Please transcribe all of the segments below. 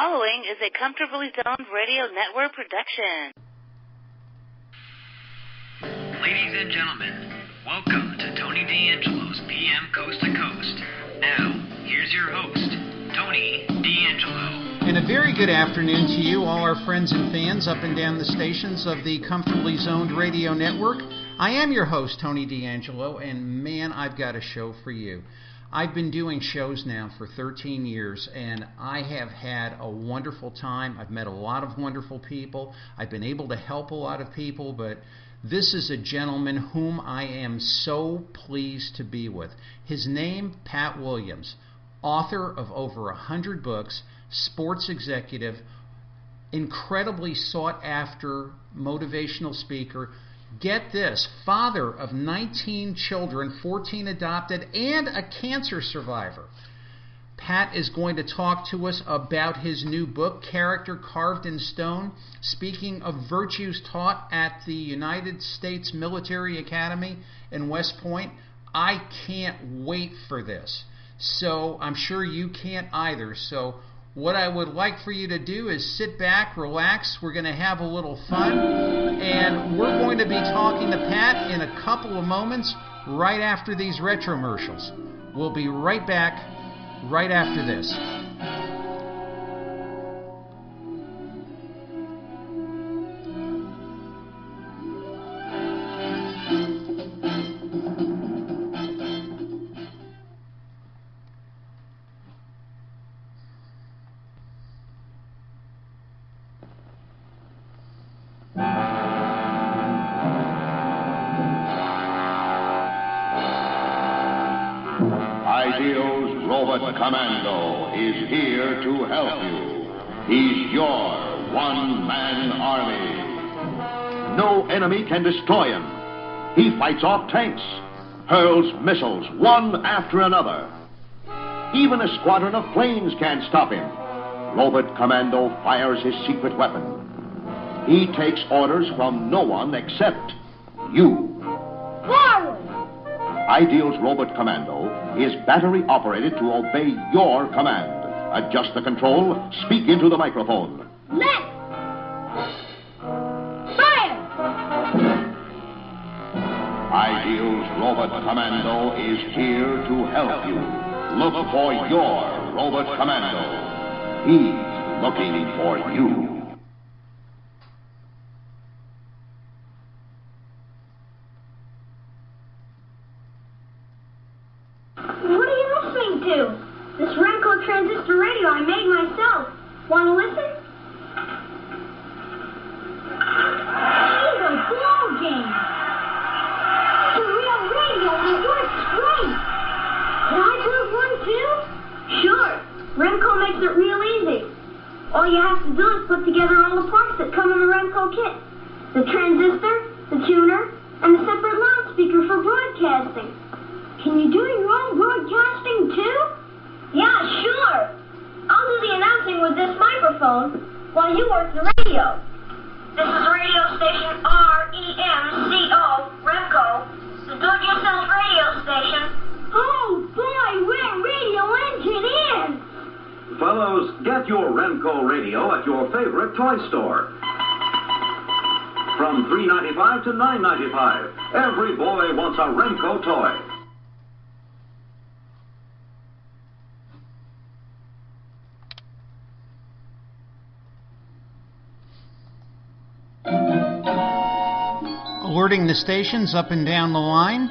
following is a Comfortably Zoned Radio Network production. Ladies and gentlemen, welcome to Tony D'Angelo's PM Coast to Coast. Now, here's your host, Tony D'Angelo. And a very good afternoon to you, all our friends and fans up and down the stations of the Comfortably Zoned Radio Network. I am your host, Tony D'Angelo, and man, I've got a show for you. I've been doing shows now for 13 years, and I have had a wonderful time. I've met a lot of wonderful people. I've been able to help a lot of people, but this is a gentleman whom I am so pleased to be with. His name, Pat Williams, author of over 100 books, sports executive, incredibly sought-after motivational speaker. Get this, father of 19 children, 14 adopted, and a cancer survivor. Pat is going to talk to us about his new book, Character Carved in Stone, speaking of virtues taught at the United States Military Academy in West Point. I can't wait for this. So I'm sure you can't either. So what I would like for you to do is sit back, relax. We're going to have a little fun. And we're going to be talking to Pat in a couple of moments right after these retromercials. We'll be right back right after this. Commando is here to help you. He's your one-man army. No enemy can destroy him. He fights off tanks, hurls missiles one after another. Even a squadron of planes can't stop him. Robot Commando fires his secret weapon. He takes orders from no one except you. Forward! Ideal's Robot Commando is battery operated to obey your command. Adjust the control, speak into the microphone. Left! Fire! Ideal's Robot Commando is here to help you. Look for your Robot Commando. He's looking for you. This Remco transistor radio I made myself. Want to listen? She's a ball game. It's a real radio and it works great. Can I build one too? Sure. Remco makes it real easy. All you have to do is put together all the parts that come in the Remco kit. The transistor, the tuner, and a separate loudspeaker for broadcasting. Can you do your own broadcasting too? Yeah, sure. I'll do the announcing with this microphone while you work the radio. This is radio station REMCO, Remco, the do-it-yourself radio station. Oh, boy, we're radio engineers. Fellows, get your Remco radio at your favorite toy store. From $3.95 to $9.95, every boy wants a Remco toy. Alerting the stations up and down the line.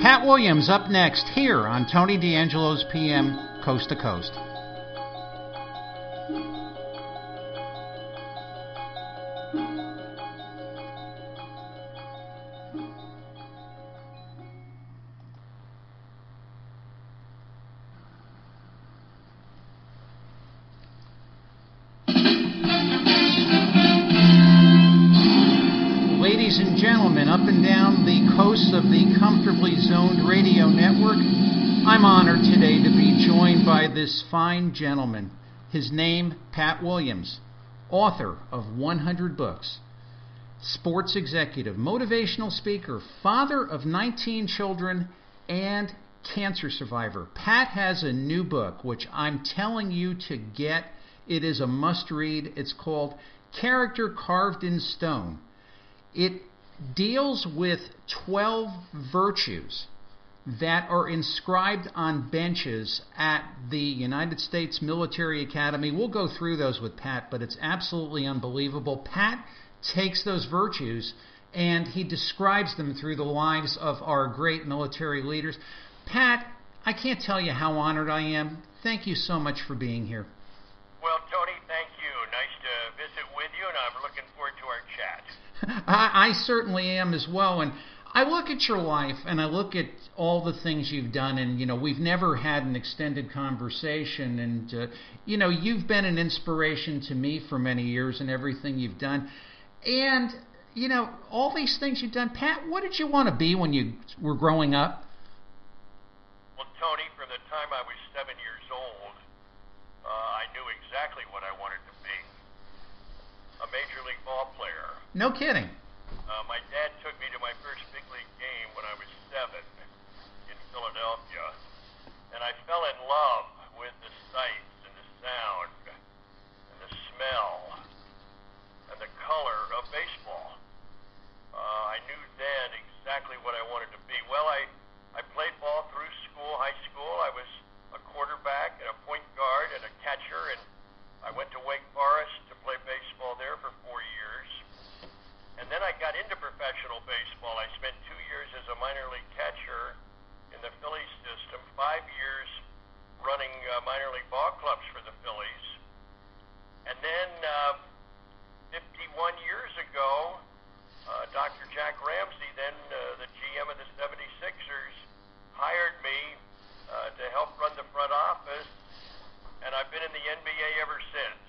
Pat Williams up next here on Tony D'Angelo's PM Coast to Coast. Ladies and gentlemen, up and down the coast of the Comfortably Zoned Radio Network, I'm honored today to be joined by this fine gentleman. His name, Pat Williams, author of 100 books, sports executive, motivational speaker, father of 19 children, and cancer survivor. Pat has a new book, which I'm telling you to get. It is a must-read. It's called Character Carved in Stone. It deals with 12 virtues that are inscribed on benches at the United States Military Academy. We'll go through those with Pat, but it's absolutely unbelievable. Pat takes those virtues and he describes them through the lives of our great military leaders. Pat, I can't tell you how honored I am. Thank you so much for being here. Well, Tony, thank you. Nice to visit with you, and I'm looking forward to our chat. I certainly am as well, and I look at your life and I look at all the things you've done, and we've never had an extended conversation, and you've been an inspiration to me for many years in everything you've done, and all these things you've done. Pat, what did you want to be when you were growing up? Well, Tony, from the time I was 7 years old, I knew exactly what I wanted to be. A major league ball player. No kidding. My dad took me to my first big league game when I was 7 in Philadelphia, and I fell in love with the sights and the sound and the smell and the color of baseball. I knew then exactly what I wanted to be. Well, I played ball through school, high school. I was a quarterback and a point guard and a catcher, and I went to Wake Forest to play baseball there for 4 years. And then I got into professional baseball. I spent 2 years as a minor league catcher in the Phillies system, 5 years running minor league ball clubs for the Phillies. And then 51 years ago, Dr. Jack Ramsey, then the GM of the 76ers, hired me to help run the front office, and I've been in the NBA ever since.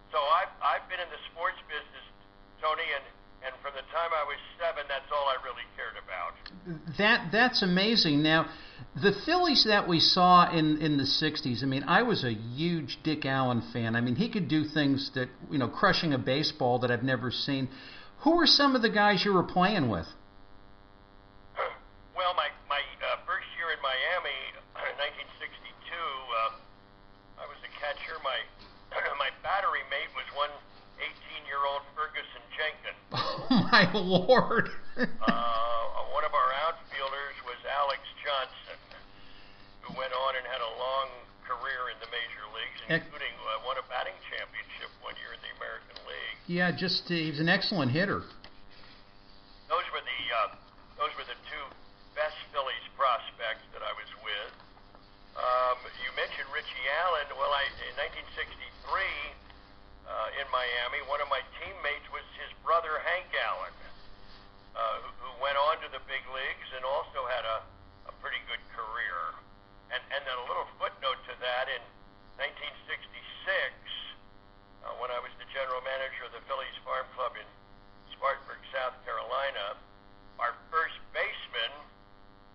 So I've been in the sports business, Tony, and from the time I was 7, that's all I really cared about. That's amazing. Now, the Phillies that we saw in the 60s, I mean, I was a huge Dick Allen fan. I mean, he could do things that, crushing a baseball that I've never seen. Who were some of the guys you were playing with? Well, my first year in Miami, 1962, I was a catcher. My battery mate was one 18-year-old Ferguson Jenkins. Oh, my Lord. One of our outfielders was Alex Johnson, who went on and had a long career in the major leagues, including won a batting championship one year in the American League. Yeah, he's an excellent hitter. Those were the two best Phillies prospects that I was with. You mentioned Richie Allen. Well, in 1963, in Miami, one of my teammates was his brother Hank Allen, who went on to the big leagues and also had a pretty good career. And then a little footnote to that, in 1966, when I was the general manager of the Phillies Farm Club in Spartanburg, South Carolina, our first baseman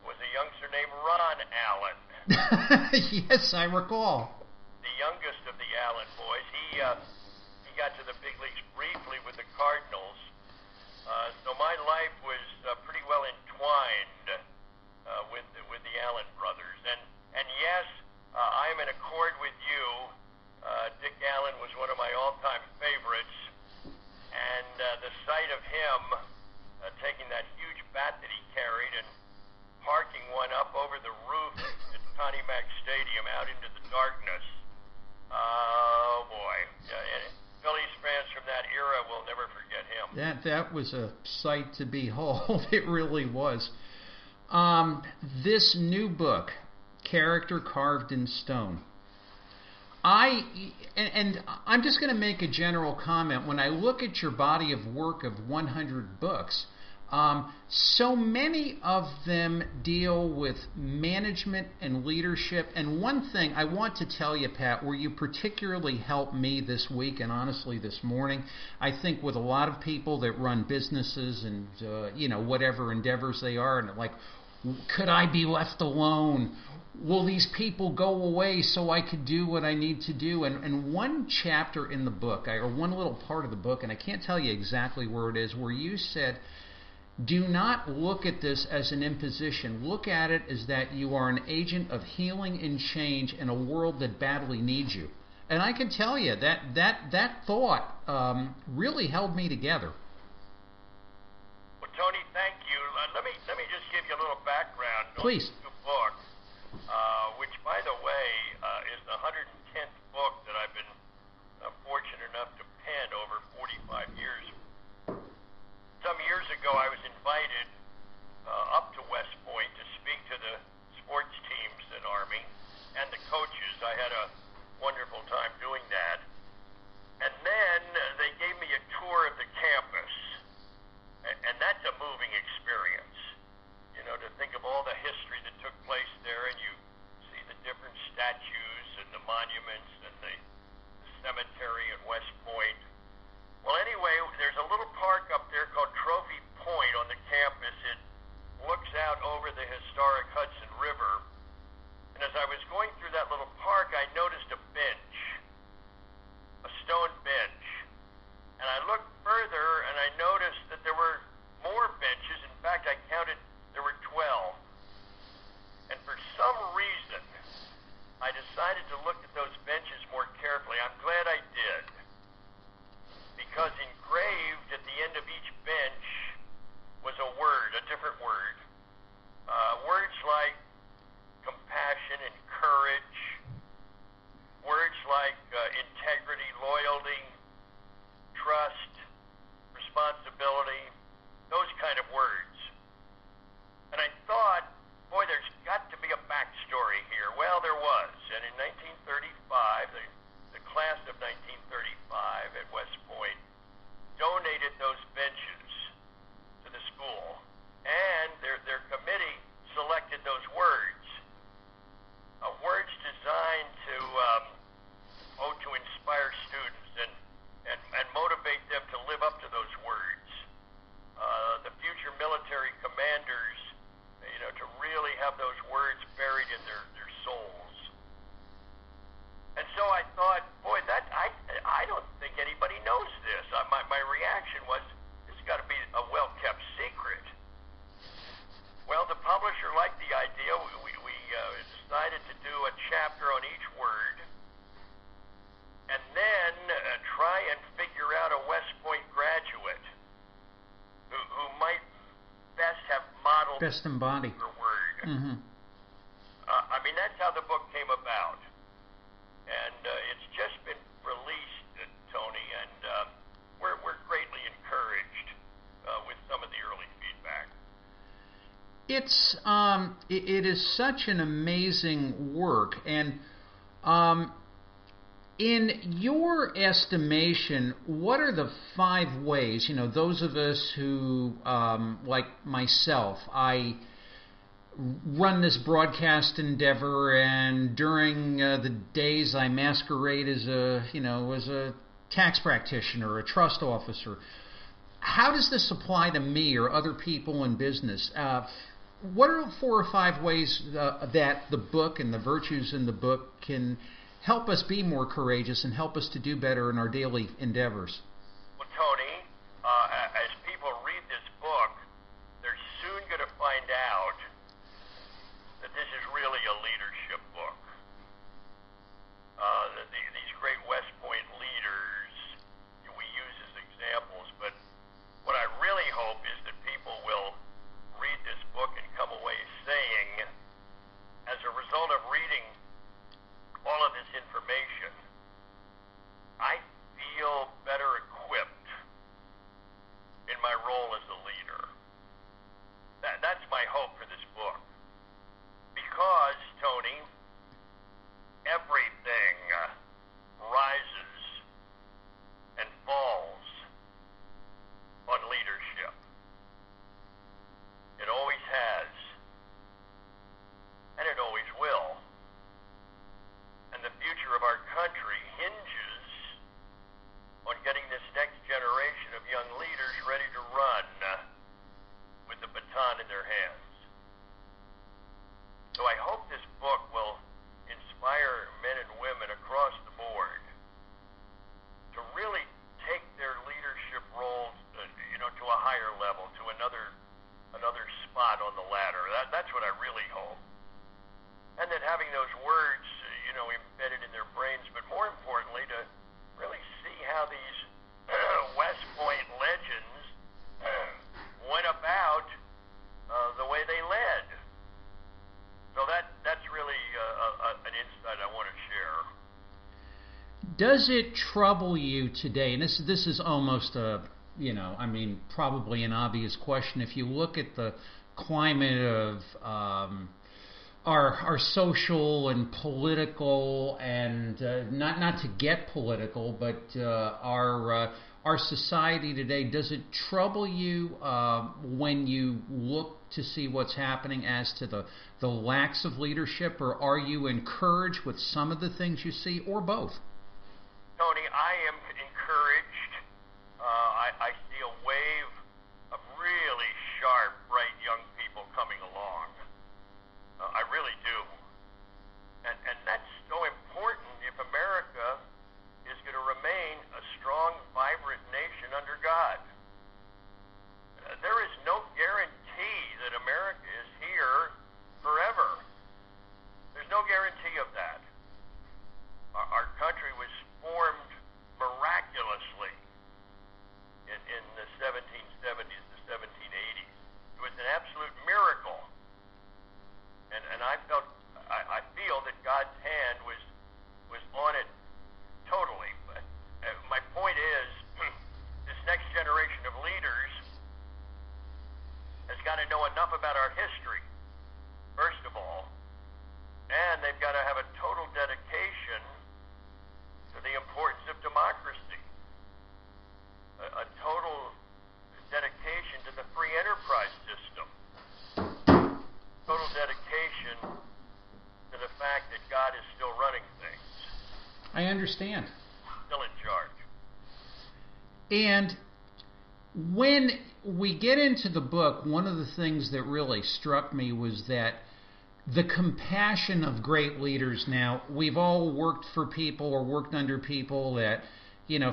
was a youngster named Ron Allen. Yes, I recall. The youngest of the Allen boys. He got to the big leagues briefly with the Cardinals. So my life was pretty well entwined with the Allen brothers. And yes, I'm in accord with you. Dick Allen was one of my all-time favorites. And the sight of him taking that huge bat that he carried and parking one up over the roof at Connie Mack Stadium out into the darkness. Oh, boy. Phillies fans from that era will never forget him. That was a sight to behold. It really was. This new book, Character Carved in Stone. I'm just going to make a general comment. When I look at your body of work of 100 books, so many of them deal with management and leadership. And one thing I want to tell you, Pat, where you particularly helped me this week and honestly this morning, I think with a lot of people that run businesses and, whatever endeavors they are, and like, could I be left alone? Will these people go away so I could do what I need to do? And one chapter in the book, or one little part of the book, and I can't tell you exactly where it is, where you said, do not look at this as an imposition. Look at it as that you are an agent of healing and change in a world that badly needs you. And I can tell you that thought really held me together. Well, Tony, thank you. Let me just give you a little background Please. on the new book, which, by the way, is the 110th book that I've been fortunate enough to pen over 45 years. Some years ago, I was invited up to West Point to speak to the sports teams at Army and the coaches. I had a wonderful time doing that. And then they gave me a tour of the campus. And that's a moving experience. You know, to think of all the history that took place there, and you see the different statues and the monuments and the cemetery at West Point. Well, anyway, there's a little park up there called Trophy Point on the campus. It looks out over the historic Hudson River. And as I was going through that little park, I noticed a bench, a stone bench. And I looked further, and I noticed that there were more benches. In fact, I counted there were 12. And for some reason, I decided to look at those benches more carefully. I'm glad I did. Because engraved at the end of each bench was a word, a different word. Words like compassion and courage. Words like integrity, loyalty, trust, responsibility, those kind of words. And I thought, boy, there's got to be a backstory here. Well, there was. And in 1935, the class of 1935 at West Point donated those benches to the school. And their committee selected those words. Words designed to inspire students and motivate them to live up to those words. The future military commanders, you know, to really have those words buried in their souls. And so I thought, boy, I don't think anybody knows this. My reaction was, this has got to be a well-kept secret. Well, the publisher liked the idea. We decided to do a chapter on each word, and then try and figure out a West Point graduate who might best have modeled Best embodied the word. Mm-hmm. I mean, that's how the book came about. And it's just been released, Tony, and we're greatly encouraged with some of the early feedback. It is such an amazing work, and in your estimation, what are the 5 ways, you know, those of us who, like myself, I run this broadcast endeavor, and during the days I masquerade as a tax practitioner, a trust officer. How does this apply to me or other people in business? What are 4 or 5 ways that the book and the virtues in the book can help us be more courageous and help us to do better in our daily endeavors? Well, Tony, as people read this book, they're soon going to find out that this is really a leadership book. These great West Point leaders we use as examples, but what I really hope is that people will read this book and come away saying, as a result of reading all of this information, I feel better Does it trouble you today? And this is almost a, probably an obvious question. If you look at the climate of our social and political, and not to get political, but our society today, does it trouble you when you look to see what's happening as to the lacks of leadership, or are you encouraged with some of the things you see, or both? Tony, I am encouraged. I see a wave of really sharp, bright young people coming along. I really do. And that's so important if America is going to remain a strong, vibrant nation under God. There is no guarantee that America is here forever. There's no guarantee of that. Our country was formed miraculously in the 1770s, the 1780s. It was an absolute miracle. And I feel that God's hand was on it totally. But my point is, this next generation of leaders has got to know enough about our history, first of all, and they've got to have a total dedication to the importance of democracy, a total dedication to the free enterprise system, total dedication to the fact that God is still running things. I understand. Still in charge. And when we get into the book, one of the things that really struck me was that the compassion of great leaders. Now, we've all worked for people or worked under people that,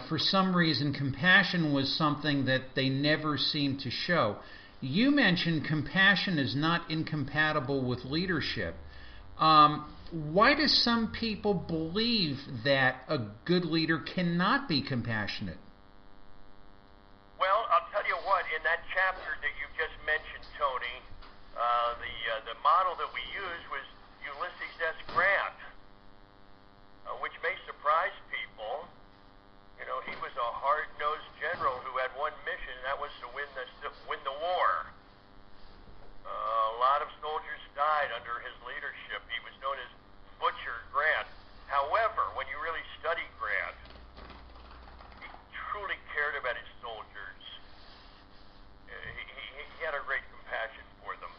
for some reason, compassion was something that they never seemed to show. You mentioned compassion is not incompatible with leadership. Why do some people believe that a good leader cannot be compassionate? Well, I'll tell you what, in that chapter that you just mentioned, Tony, the model that we used was Ulysses S. Grant, which may surprise people. He was a hard-nosed general who had one mission, and that was to win the war. A lot of soldiers died under his leadership. He was known as Butcher Grant. However, when you really study Grant, he truly cared about his soldiers. He had a great compassion for them.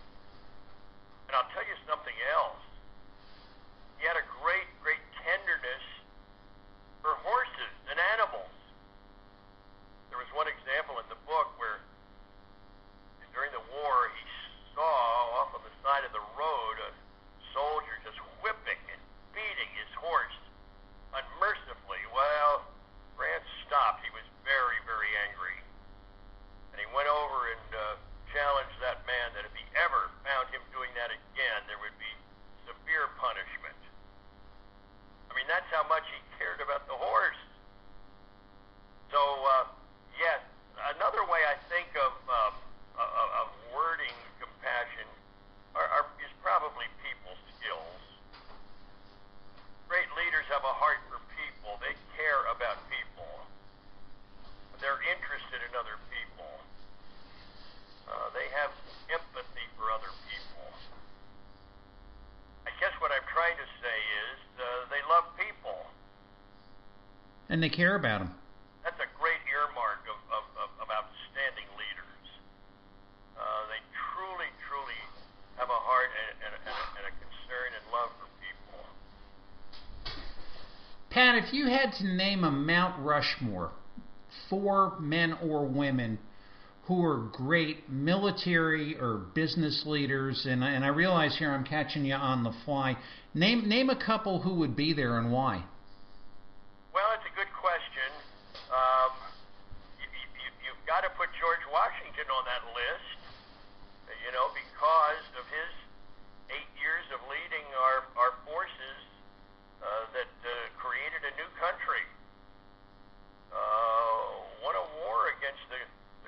And I'll tell you something else. He had a great, great tenderness for horses and animals. There was one example in the book where during the war he saw off on the side of the road a soldier just whipping and beating his horse unmercifully. Well, Grant stopped. He was very, very angry. And he went over and challenged that man that if he ever found him doing that again, there would be severe punishment. I mean, that's how much he cared about the horse. So, yes, another way I think of wording compassion is probably people skills. Great leaders have a heart for people. They care about people. They're interested in other people. They have empathy for other people. I guess what I'm trying to say is they love people. And they care about them. That's a great earmark of outstanding leaders. They truly, truly have a heart and a concern and love for people. Pat, if you had to name a Mount Rushmore, 4 men or women who are great military or business leaders, and I realize here I'm catching you on the fly, name a couple who would be there and why. Well, it's a good question. You've got to put George Washington on that list, because of his 8 years of leading our forces that created a new country. Won a war against the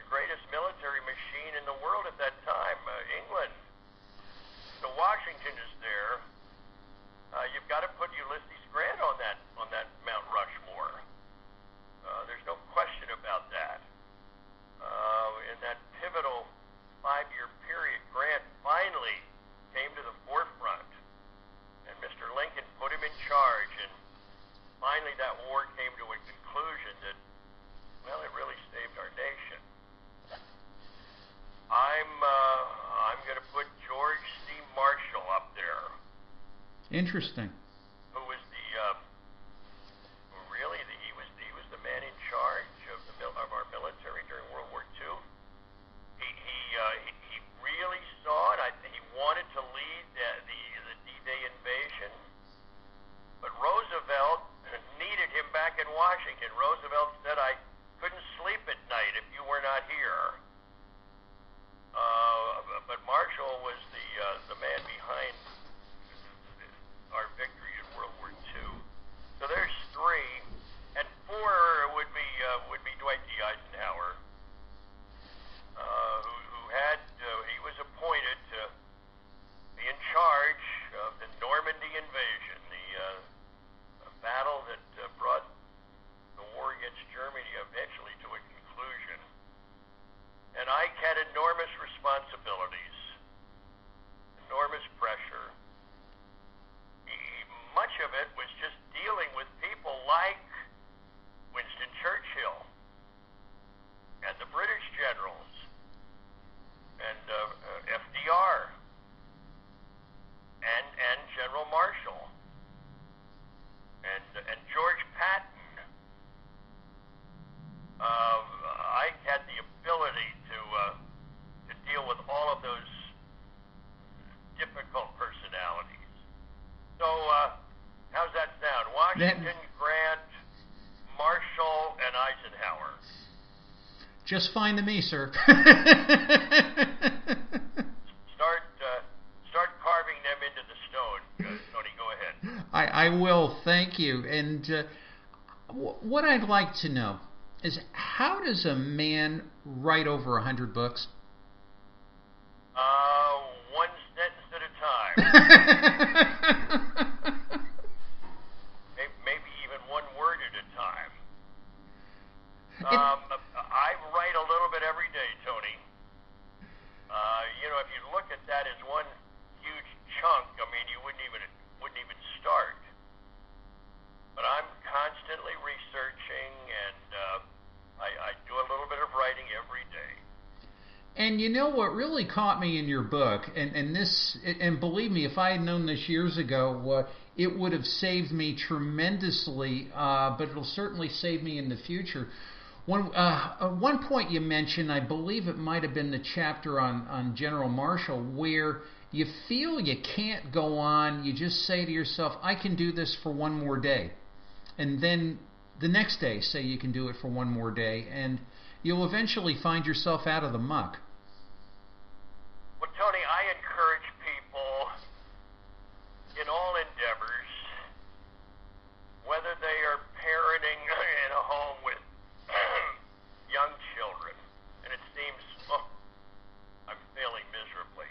greatest military machine in the world at that time, England. So Washington is there. You've got to put Ulysses Grant on that Mount Rushmore. Interesting. who was he was the man in charge of our military during World War II. He really saw it. He wanted to lead the D-Day invasion, but Roosevelt needed him back in Washington. Roosevelt said, "I couldn't sleep at night if you were not here." But Marshall was the man behind our victory in World War II. So there's three, and four would be Dwight D. Eisenhower, he was appointed to be in charge of the Normandy invasion, the battle that brought the war against Germany eventually to a conclusion. And Ike had enormous responsibilities, enormous pressure. Much of it was just dealing with people like Winston Churchill and the British generals and FDR and General Marshall and George Patton. I had the ability to deal with all of those difficult personalities. So, how's that sound? Washington, Grant, Marshall, and Eisenhower. Just fine to me, sir. Start carving them into the stone, Tony. Go ahead. I will. Thank you. And what I'd like to know is, how does a man write over 100 books? One sentence at a time. Maybe even one word at a time. I write a little bit every day, Tony. If you look at that as one huge chunk, I mean, you wouldn't even start. But I'm constantly researching, and I do a little bit of writing every day. And you know what really caught me in your book, and believe me, if I had known this years ago, it would have saved me tremendously, but it'll certainly save me in the future. One point you mentioned, I believe it might have been the chapter on General Marshall, where you feel you can't go on, you just say to yourself, I can do this for one more day. And then the next day, say you can do it for one more day, and you'll eventually find yourself out of the muck. Well, Tony, I encourage people in all endeavors, whether they are parenting in a home with young children, and it seems, I'm failing miserably,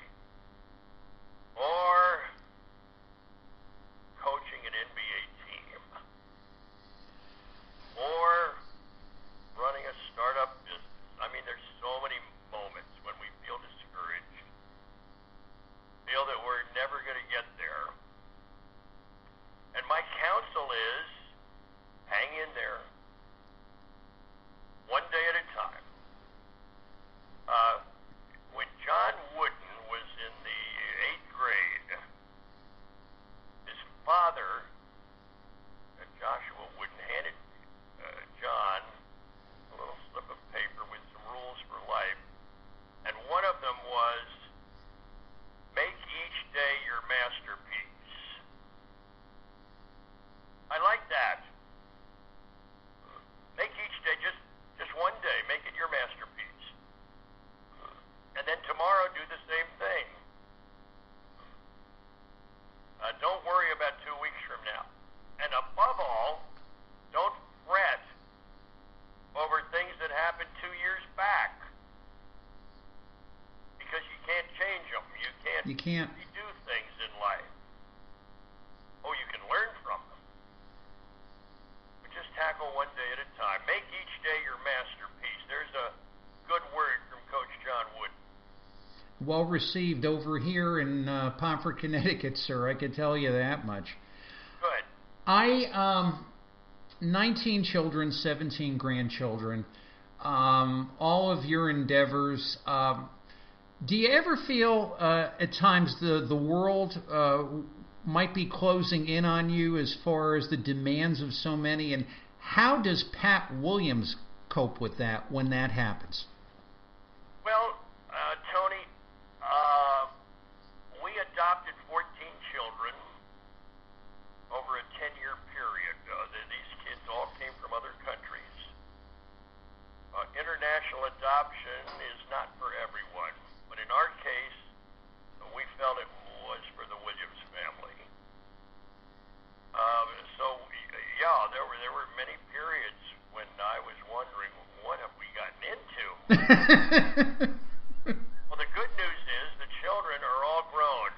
or coaching an NBA team, or running a startup business. I mean, there's so many moments when we feel discouraged, feel that we're never going to get there. And my counsel is, hang in there, one day at a time. When John Wooden was in the 8th grade, his father, Joshua Wooden, handed John a little slip of paper with some rules for life, and one of them was, make each day your masterpiece. I like that. Make each day, just one day, make it your masterpiece. And then tomorrow do the same thing. Don't worry about 2 weeks from now. And above all, don't fret over things that happened 2 years back. Because you can't change them. You can't redo things in life. Oh, you can learn from them. But just tackle one day at a time. Make each day your masterpiece. There's a good word from Coach John Wood. Well received over here in Pomfret, Connecticut, sir. I can tell you that much. Good. 19 children, 17 grandchildren. All of your endeavors. Do you ever feel at times the world might be closing in on you as far as the demands of so many? And how does Pat Williams cope with that when that happens? Well, Tony, we adopted 14 children over a 10-year period. These kids all came from other countries. International adoption is not for everyone, but in our case, we felt it was for the Williams family. There were many periods when I was wondering, what have we gotten into? Well, the good news is the children are all grown.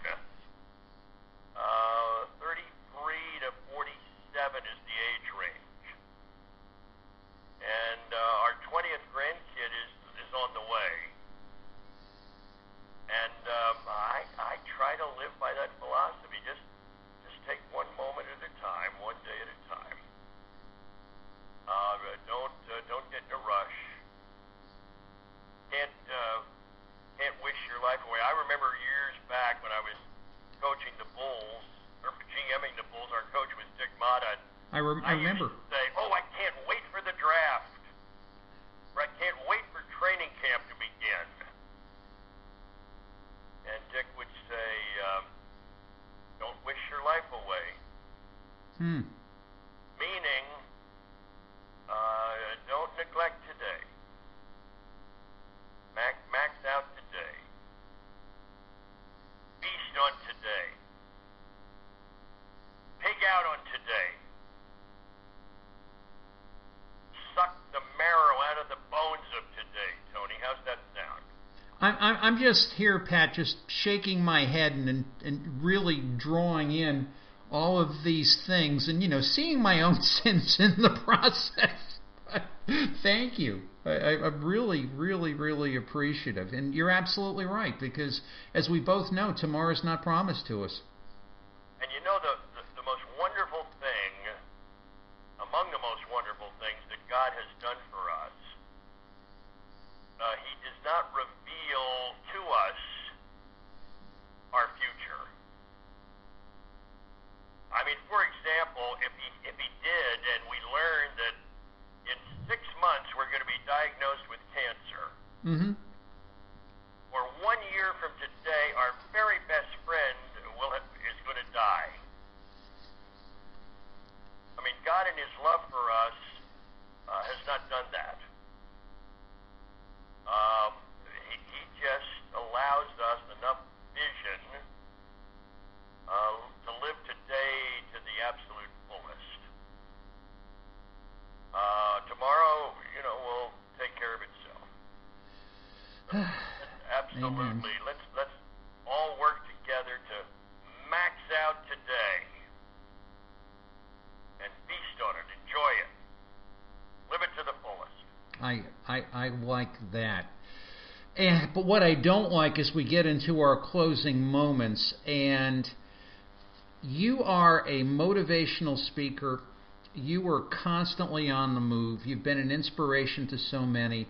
33 to 47 is the age range. And our 20th grandkid is on the way. And I try to live by that philosophy. Just take one moment at a time, one day at a time. Don't get in a rush. Can't wish your life away. I remember years back when I was coaching the Bulls, or GMing the Bulls. Our coach was Dick Motta. I remember. Used to say, I can't wait for the draft. Or I can't wait for training camp to begin. And Dick would say, don't wish your life away. Meaning, don't neglect today. Max out today. Feast on today. Pig out on today. Suck the marrow out of the bones of today, Tony. How's that sound? I'm just here, Pat, just shaking my head and really drawing in all of these things and, seeing my own sins in the process. Thank you. I'm really, really, really appreciative. And you're absolutely right, because as we both know, tomorrow's not promised to us. And the most wonderful thing, among the most wonderful things that God has done for us, He does not reveal to us our future. I mean, for example, if he did, and we learned that in 6 months we're going to be diagnosed with cancer, or 1 year from today, our very best friend is going to die. I mean, God in His love for us has not done that. He just allows us enough vision to live today to the absolute fullest. Tomorrow, will take care of itself. Absolutely. Amen. Let's all work together to max out today and feast on it, enjoy it, live it to the fullest. I like that. But what I don't like is we get into our closing moments, and you are a motivational speaker. You are constantly on the move. You've been an inspiration to so many.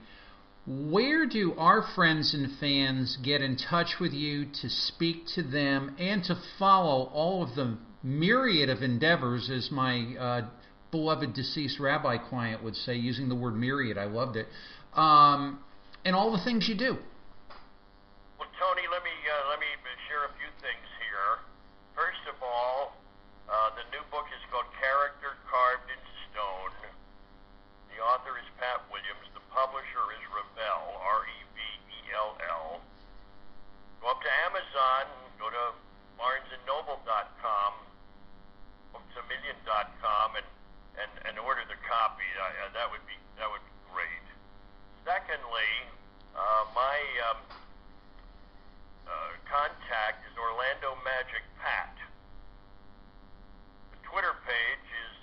Where do our friends and fans get in touch with you to speak to them and to follow all of the myriad of endeavors, as my beloved deceased rabbi client would say, using the word myriad? I loved it. And all the things you do. Well, Tony, let me share a few things here. First of all, the new book is called Character Carved in Stone. The author is Pat Williams. The publisher is Revell, Revell. Go up to Amazon, go to BarnesandNoble.com, booksamillion.com, and order the copy. That would be great. Secondly, my contact is Orlando Magic Pat. The Twitter page is,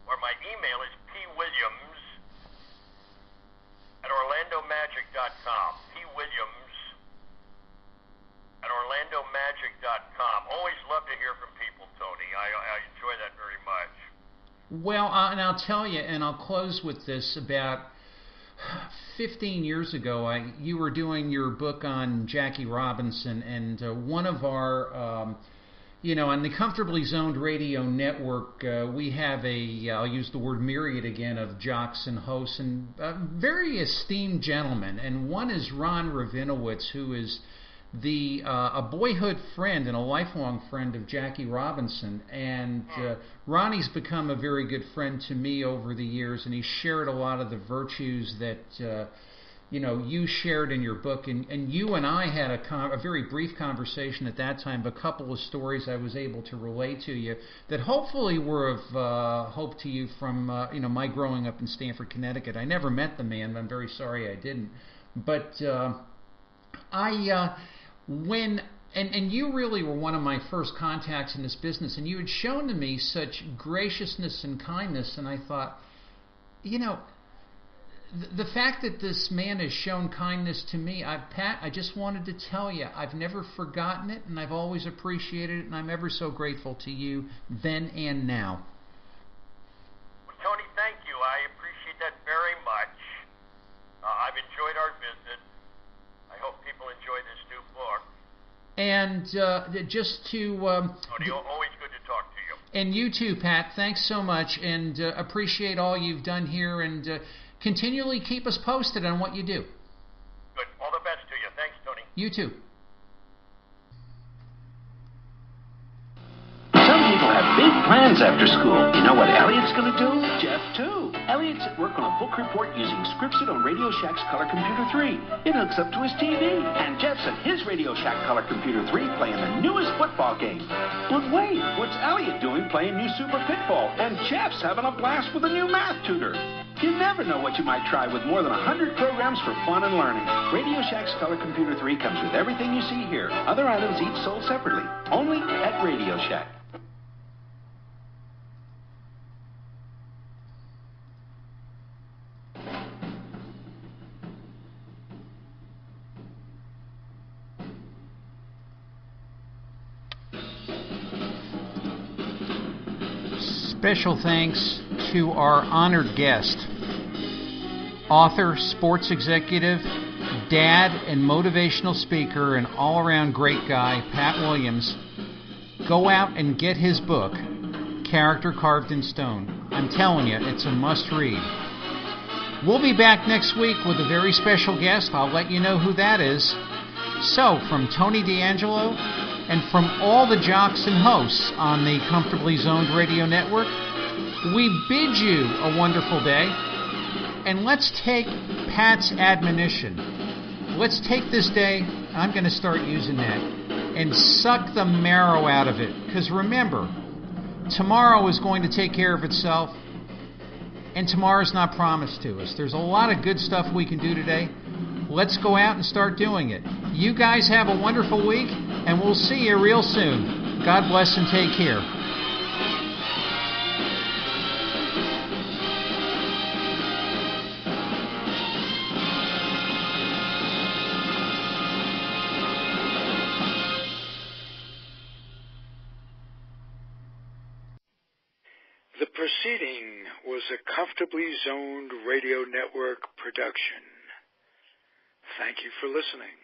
or my email is pwilliams@orlandomagic.com. pwilliams@orlandomagic.com. Always love to hear from people, Tony. I enjoy that very much. Well, and I'll tell you, and I'll close with this. About 15 years ago, you were doing your book on Jackie Robinson, and one of our On the Comfortably Zoned Radio Network, we have I'll use the word myriad again, of jocks and hosts, and very esteemed gentlemen. And one is Ron Rabinowitz, who is a boyhood friend and a lifelong friend of Jackie Robinson. And Ronnie's become a very good friend to me over the years, and he's shared a lot of the virtues that you shared in your book, and you and I had a very brief conversation at that time, a couple of stories I was able to relate to you that hopefully were of hope to you from my growing up in Stamford, Connecticut. I never met the man, I'm very sorry I didn't. But And you really were one of my first contacts in this business, and you had shown to me such graciousness and kindness, and I thought, the fact that this man has shown kindness to me, Pat, I just wanted to tell you, I've never forgotten it, and I've always appreciated it, and I'm ever so grateful to you then and now. Well, Tony, thank you. I appreciate that very much. I've enjoyed our visit. I hope people enjoy this new book. And just to... Tony, always good to talk to you. And you too, Pat. Thanks so much, and appreciate all you've done here, and continually keep us posted on what you do. Good. All the best to you. Thanks, Tony. You too. Some people have big plans after school. You know what Elliot's going to do? Jeff, too. Elliot's at work on a book report using scripted on Radio Shack's Color Computer 3. It hooks up to his TV. And Jeff's at his Radio Shack Color Computer 3 playing the newest football game. But wait, what's Elliot doing playing new Super Pitball? And Jeff's having a blast with a new math tutor. You never know what you might try with more than 100 programs for fun and learning. Radio Shack's Color Computer 3 comes with everything you see here. Other items each sold separately. Only at Radio Shack. Special thanks to our honored guest, author, sports executive, dad, and motivational speaker, and all-around great guy, Pat Williams. Go out and get his book, Character Carved in Stone. I'm telling you, it's a must-read. We'll be back next week with a very special guest. I'll let you know who that is. So, from Tony D'Angelo, and from all the jocks and hosts on the Comfortably Zoned Radio Network, we bid you a wonderful day. And let's take Pat's admonition. Let's take this day, I'm going to start using that, and suck the marrow out of it. Because remember, tomorrow is going to take care of itself, and tomorrow's not promised to us. There's a lot of good stuff we can do today. Let's go out and start doing it. You guys have a wonderful week, and we'll see you real soon. God bless and take care. The proceeding was a Comfortably Zoned Radio Network production. Thank you for listening.